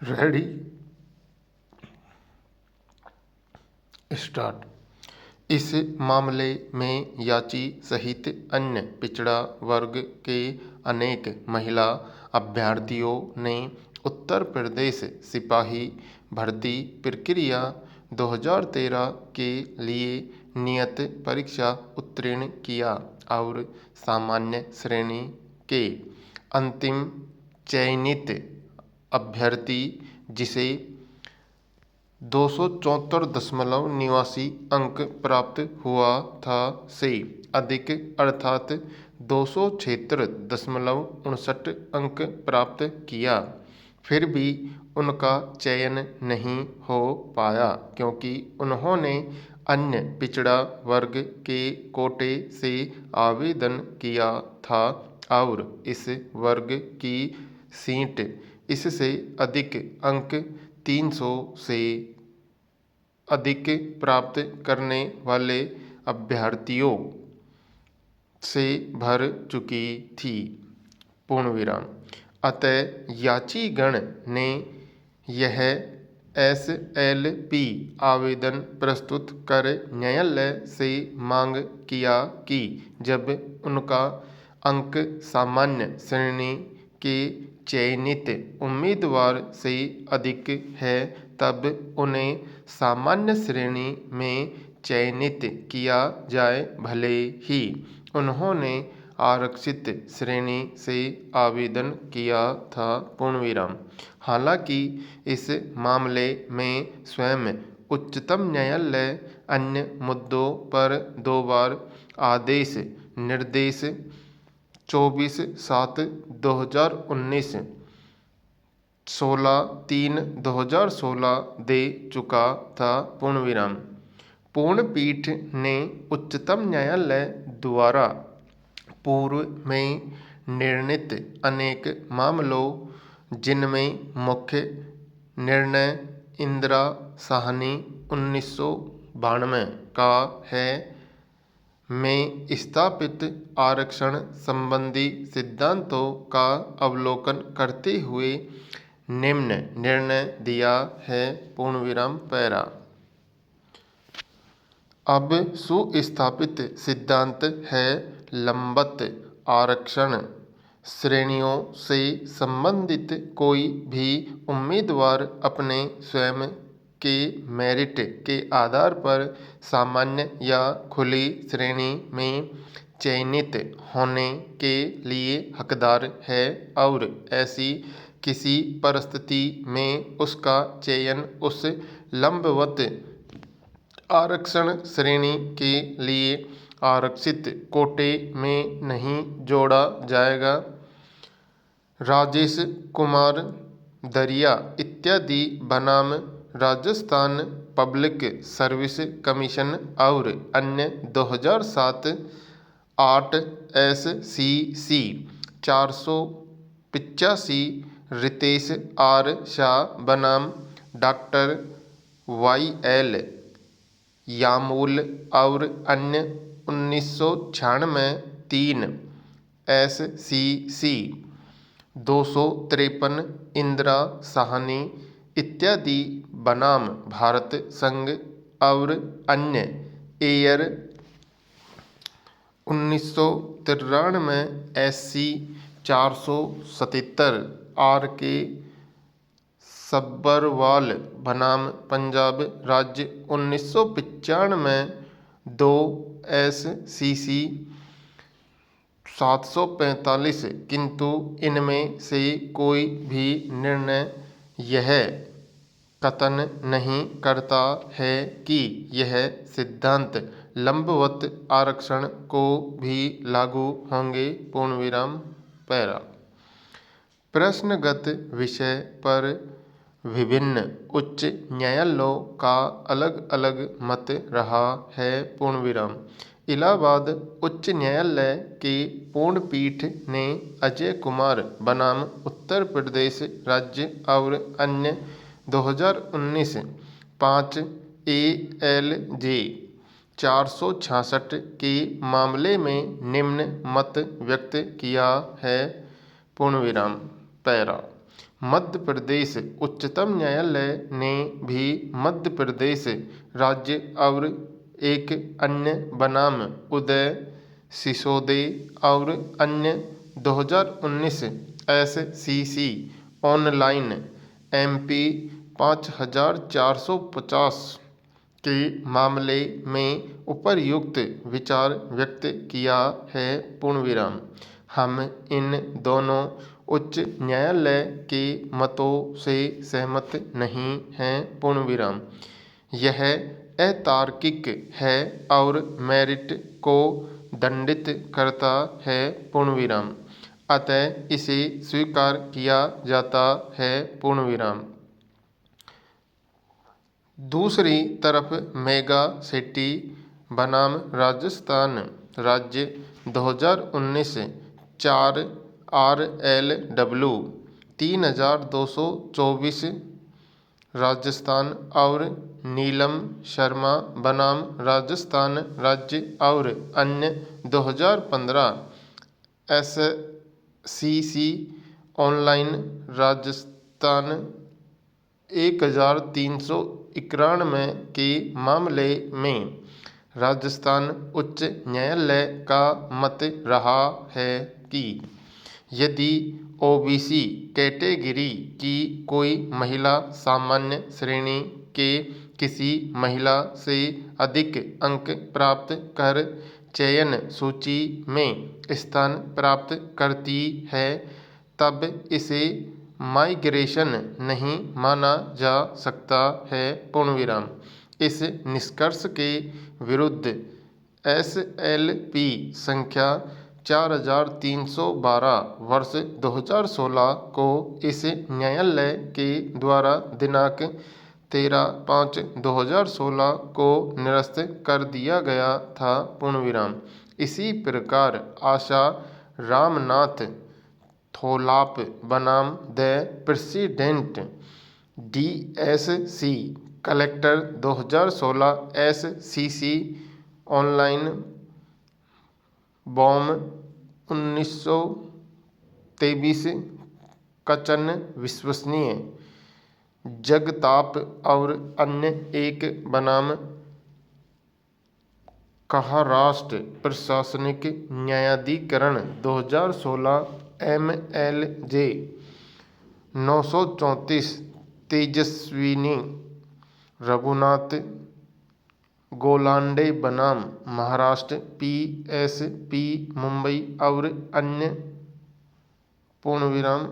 Ready start. इस मामले में याची सहित अन्य पिछड़ा वर्ग के अनेक महिला अभ्यर्थियों ने उत्तर प्रदेश सिपाही भर्ती प्रक्रिया 2013 के लिए नियत परीक्षा उत्तीर्ण किया और सामान्य श्रेणी के अंतिम चयनित अभ्यर्थी, जिसे 274.89 अंक प्राप्त हुआ था, से अधिक अर्थात 276.59 अंक प्राप्त किया। फिर भी उनका चयन नहीं हो पाया क्योंकि उन्होंने अन्य पिछड़ा वर्ग के कोटे से आवेदन किया था और इस वर्ग की सीट इससे अधिक अंक 300 से अधिक प्राप्त करने वाले अभ्यर्थियों से भर चुकी थी। पूर्णविराम। अतः याचीगण ने यह एसएलपी आवेदन प्रस्तुत कर न्यायालय से मांग किया कि जब उनका अंक सामान्य श्रेणी के चयनित उम्मीदवार से अधिक है तब उन्हें सामान्य श्रेणी में चयनित किया जाए, भले ही उन्होंने आरक्षित श्रेणी से आवेदन किया था। पूर्णविराम। हालांकि इस मामले में स्वयं उच्चतम न्यायालय अन्य मुद्दों पर 2 बार आदेश निर्देश 24/7/2019, 16/3/2016 दे चुका था। पूर्णविराम। पूर्णपीठ ने उच्चतम न्यायालय द्वारा पूर्व में निर्णीत अनेक मामलों, जिनमें मुख्य निर्णय इंदिरा साहनी 1992 का है, में स्थापित आरक्षण संबंधी सिद्धांतों का अवलोकन करते हुए निम्न निर्णय दिया है। पूर्णविराम पैरा। अब सुस्थापित सिद्धांत है लंबत आरक्षण श्रेणियों से संबंधित कोई भी उम्मीदवार अपने स्वयं के मेरिट के आधार पर सामान्य या खुली श्रेणी में चयनित होने के लिए हकदार है और ऐसी किसी परिस्थिति में उसका चयन उस लंबवत आरक्षण श्रेणी के लिए आरक्षित कोटे में नहीं जोड़ा जाएगा। राजेश कुमार दरिया इत्यादि बनाम राजस्थान पब्लिक सर्विस कमीशन और अन्य 2007-8 SCC 485 रितेश आर शाह बनाम डॉक्टर YL यामूल और अन्य 1996 3 SCC 253 इंदिरा साहनी इत्यादि बनाम भारत संघ और अन्य एयर 1993 SC 477 RK सब्बरवाल बनाम पंजाब राज्य 1995 2 SCC 745, किंतु इनमें से कोई भी निर्णय यह कथन नहीं करता है कि यह सिद्धांत लंबवत आरक्षण को भी लागू होंगे। पूर्णविराम पैरा। प्रश्नगत विषय पर विभिन्न उच्च न्यायालयों का अलग अलग मत रहा है। पूर्णविराम। इलाहाबाद उच्च न्यायालय के पूर्णपीठ ने अजय कुमार बनाम उत्तर प्रदेश राज्य और अन्य 2019 5 ALJ 466 के मामले में निम्न मत व्यक्त किया है। पूर्णविराम पैरा। मध्य प्रदेश उच्चतम न्यायालय ने भी मध्य प्रदेश राज्य और एक अन्य बनाम उदय सिसोदे और अन्य 2019 SCC ऑनलाइन MP 5450 के मामले में उपर्युक्त विचार व्यक्त किया है। पूर्णविराम। हम इन दोनों उच्च न्यायालय के मतों से सहमत नहीं हैं। पूर्णविराम। यह अतार्किक है और मेरिट को दंडित करता है। पूर्णविराम। अतः इसे स्वीकार किया जाता है। पूर्णविराम। दूसरी तरफ मेगा सिटी बनाम राजस्थान राज्य 2019 4 RLW 3224 राजस्थान और नीलम शर्मा बनाम राजस्थान राज्य और अन्य 2015 SCC ऑनलाइन राजस्थान 1391 के मामले में राजस्थान उच्च न्यायालय का मत रहा है कि यदि OBC कैटेगरी की कोई महिला सामान्य श्रेणी के किसी महिला से अधिक अंक प्राप्त कर चयन सूची में स्थान प्राप्त करती है तब इसे माइग्रेशन नहीं माना जा सकता है। पूर्णविराम। इस निष्कर्ष के विरुद्ध SLP संख्या 4312 वर्ष 2016 को इस न्यायालय के द्वारा दिनांक 13/5/2016 को निरस्त कर दिया गया था। पूर्णविराम। इसी प्रकार आशा रामनाथ थोलाप बनाम the president DSC collector 2016 SCC online Bom 1923 कचन विश्वसनीय जगताप और अन्य एक बनाम महाराष्ट्र प्रशासनिक न्यायाधिकरण 2016 MLJ 934 तेजस्विनी रघुनाथ गोलांडे बनाम महाराष्ट्र PSP मुंबई और अन्य। पूर्णविराम।